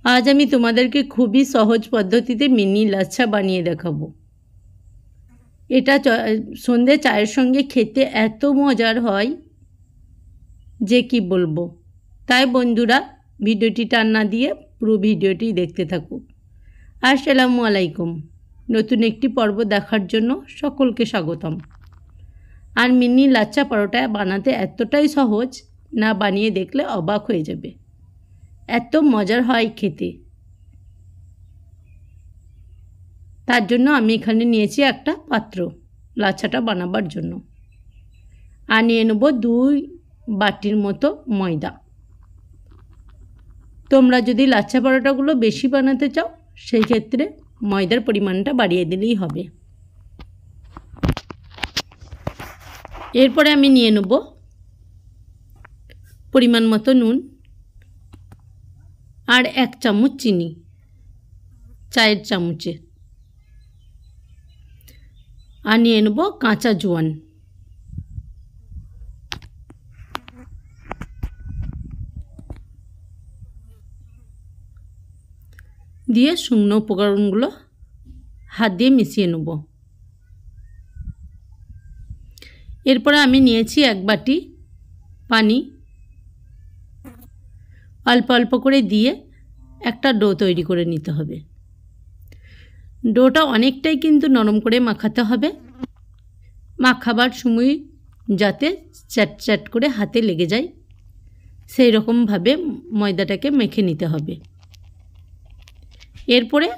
আজ আমি তোমাদেরকে খুবই সহজ পদ্ধতিতে মিনি লাচ্ছা বানিয়ে দেখাবো। এটা সন্ধে চায়ের সঙ্গে খেতে এত মজার হয় যে কি বলবো। তাই বন্ধুরা, ভিডিওটি টান না দিয়ে পুরো ভিডিওটি দেখতে থাকো। আসসালামু আলাইকুম। নতুন একটি পর্ব দেখার জন্য সকলকে স্বাগতম। আর মিনি লাচ্ছা পরোটা বানাতে এতটাই সহজ, না বানিয়ে দেখলে অবাক হয়ে যাবে। এত মজার হয় খেতে। তার জন্য আমি এখানে নিয়েছি একটা পাত্র লাচ্ছাটা বানাবার জন্য, আর নিয়ে নেব 2 বাটির মতো ময়দা। তোমরা যদি লাচ্ছা পরোটাগুলো বেশি বানাতে চাও সেই ক্ষেত্রে ময়দার পরিমাণটা বাড়িয়ে দিলেই হবে। এরপরে আমি নিয়ে নেব পরিমাণ মতো নুন আর 1 চামচ চিনি, চায়ের চামচে। আর নিয়ে নেব কাঁচা জোয়ান। দিয়ে শুকনো উপকরণগুলো হাত দিয়ে মিশিয়ে নেব। এরপরে আমি নিয়েছি 1 বাটি পানি। অল্প অল্প করে দিয়ে একটা ডো তৈরি করে নিতে হবে। ডোটা অনেকটাই কিন্তু নরম করে মাখাতে হবে, মাখাবার সময় যাতে চ্যাট করে হাতে লেগে যায় সেই রকমভাবে ময়দাটাকে মেখে নিতে হবে। এরপরে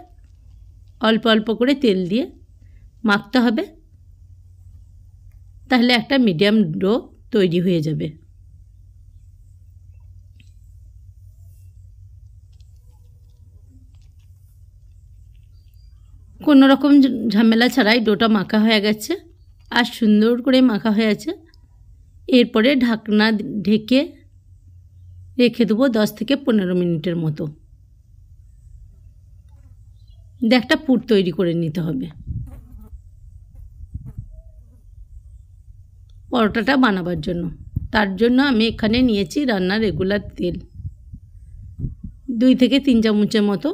অল্প অল্প করে তেল দিয়ে মাখতে হবে, তাহলে একটা মিডিয়াম ডো তৈরি হয়ে যাবে। কোনো রকম ঝামেলা ছাড়াই ডোটা মাখা হয়ে গেছে আর সুন্দর করে মাখা হয়ে আছে। এরপরে ঢাকনা ঢেকে রেখে দেবো 10 থেকে 15 মিনিটের মতো। একটা পুর তৈরি করে নিতে হবে পরোটাটা বানাবার জন্য। তার জন্য আমি এখানে নিয়েছি রান্নার রেগুলার তেল 2 থেকে 3 চামচের মতো,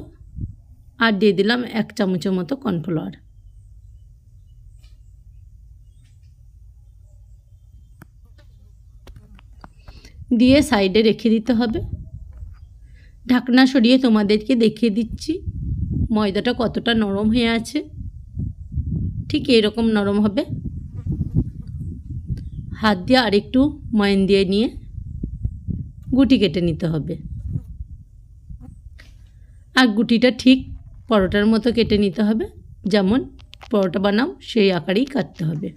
আর দিয়ে দিলাম 1 চামচের মতো কর্নফ্লাওয়ার। দিয়ে সাইডে রেখে দিতে হবে। ঢাকনা সরিয়ে তোমাদেরকে দেখিয়ে দিচ্ছি ময়দাটা কতটা নরম হয়ে আছে। ঠিক এরকম নরম হবে। হাত দিয়ে আরেকটু ময়ান দিয়ে নিয়ে গুটি কেটে নিতে হবে। আর গুটিটা ঠিক পরোটার মতো কেটে নিতে হবে, যেমন পরোটা বানাও সেই আকারেই কাটতে হবে।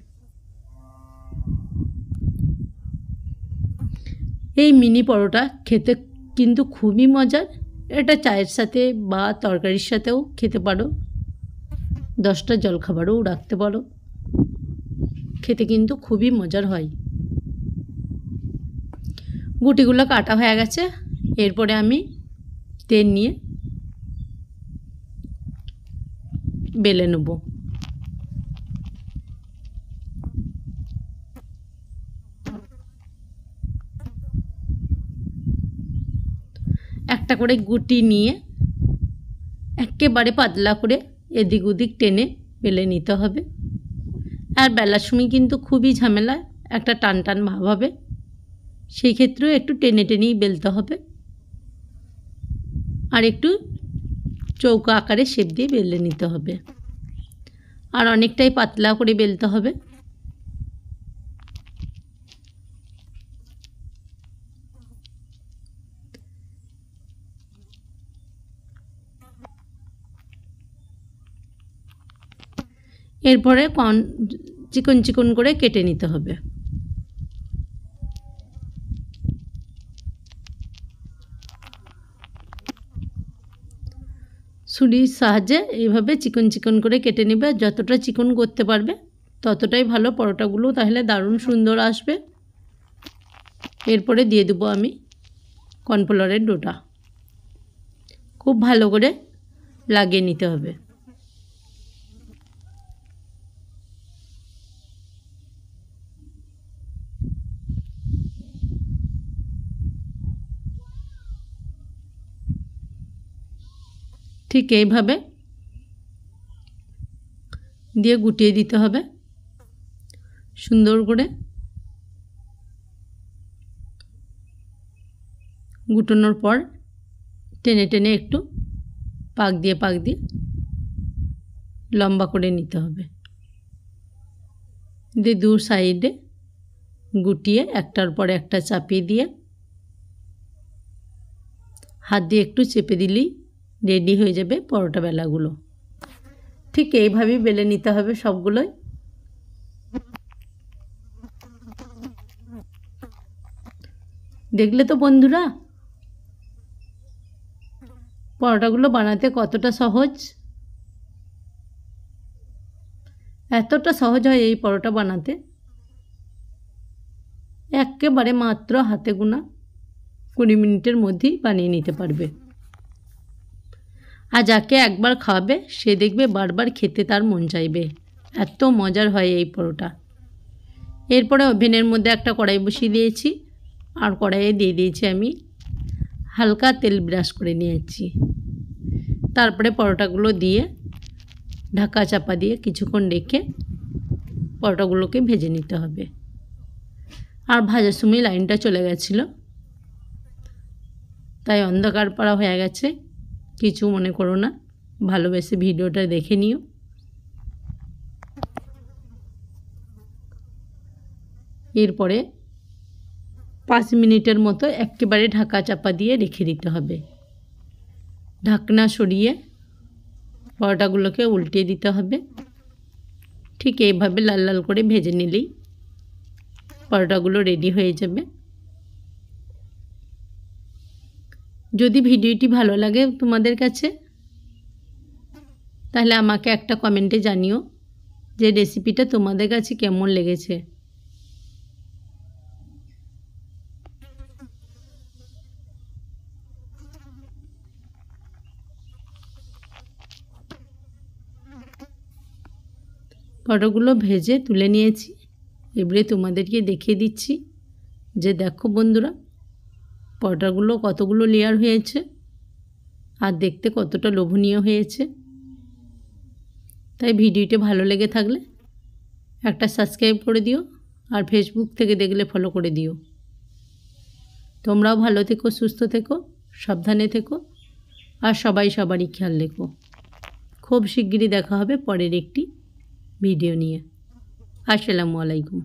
এই মিনি পরোটা খেতে কিন্তু খুবই মজার। এটা চায়ের সাথে বা তরকারির সাথেও খেতে পারো, 10টা জলখাবারও রাখতে পারো। খেতে কিন্তু খুবই মজার হয়। গুটিগুলো কাটা হয়ে গেছে। এরপরে আমি তেল নিয়ে বেলে নেব। একটা করে গুটি নিয়ে একেবারে পাতলা করে এদিক ওদিক টেনে বেলে নিতে হবে। আর বেলার সময় কিন্তু খুবই ঝামেলা, একটা টান টান ভাব হবে, সেই ক্ষেত্রেও একটু টেনে টেনেই বেলতে হবে। আর একটু চৌকা আকারে শেপ দিয়ে বেলে নিতে হবে। আর অনেকটাই পাতলা করে বেলতে হবে। এরপরে চিকন চিকন করে কেটে নিতে হবে। ছুরির সাহায্যে এইভাবে চিকন চিকন করে কেটে নেবে। যতটা চিকন করতে পারবে ততটাই ভালো, পরোটাগুলো তাহলে দারুণ সুন্দর আসবে। এরপরে দিয়ে দেবো আমি কর্নফ্লাওয়ারের ডোটা। খুব ভালো করে লাগিয়ে নিতে হবে। ঠিক এইভাবে দিয়ে গুটিয়ে দিতে হবে সুন্দর করে। গুটানোর পর টেনে টেনে একটু পাক দিয়ে লম্বা করে নিতে হবে। দিয়ে দু সাইডে গুটিয়ে একটার পর একটা চাপিয়ে দিয়ে হাত দিয়ে একটু চেপে দিলেই রেডি হয়ে যাবে পরোটা বেলাগুলো। ঠিক এইভাবেই বেলে নিতে হবে সবগুলোই। দেখলে তো বন্ধুরা পরোটাগুলো বানাতে কতটা সহজ। এতটা সহজ হয় এই পরোটা বানাতে, একেবারে মাত্র হাতে গোনা 20 মিনিটের মধ্যেই বানিয়ে নিতে পারবে। আর যাকে একবার খাওয়াবে সে দেখবে বারবার খেতে তার মন চাইবে, এত মজার হয় এই পরোটা। এরপরে ওভেনের মধ্যে একটা কড়াই বসিয়ে দিয়েছি, আর কড়াইয়ে দিয়ে দিয়েছি আমি হালকা তেল ব্রাশ করে নিয়েছি। তারপরে পরোটাগুলো দিয়ে ঢাকা চাপা দিয়ে কিছুক্ষণ রেখে পরোটাগুলোকে ভেজে নিতে হবে। আর ভাজার সময় লাইনটা চলে গেছিলো, তাই অন্ধকার পাড়া হয়ে গেছে, কিছু মনে করো না, ভালোবেসে ভিডিওটা দেখে নিও। এরপরে 5 মিনিটের মতো একেবারে ঢাকা চাপা দিয়ে রেখে দিতে হবে। ঢাকনা সরিয়ে পরোটাগুলোকে উল্টিয়ে দিতে হবে। ঠিক এইভাবে লাল লাল করে ভেজে নিলেই পরোটাগুলো রেডি হয়ে যাবে। যদি ভিডিওটি ভালো লাগে তোমাদের কাছে, তাহলে আমাকে একটা কমেন্টে জানিও যে রেসিপিটা তোমাদের কাছে কেমন লেগেছে। পরোটাগুলো ভেজে তুলে নিয়েছি, এবারে তোমাদেরকে দেখিয়ে দিচ্ছি যে দেখো বন্ধুরা পরোটাগুলো কতগুলো লেয়ার হয়েছে আর দেখতে কতটা লোভনীয় হয়েছে। তাই ভিডিওটি ভালো লেগে থাকলে একটা সাবস্ক্রাইব করে দিও, আর ফেসবুক থেকে দেখলে ফলো করে দিও। তোমরাও ভালো থেকো, সুস্থ থেকো, সাবধানে থেকো, আর সবাই সবারই খেয়াল রেখো। খুব শিগগিরই দেখা হবে পরের একটি ভিডিও নিয়ে। আসসালামু আলাইকুম।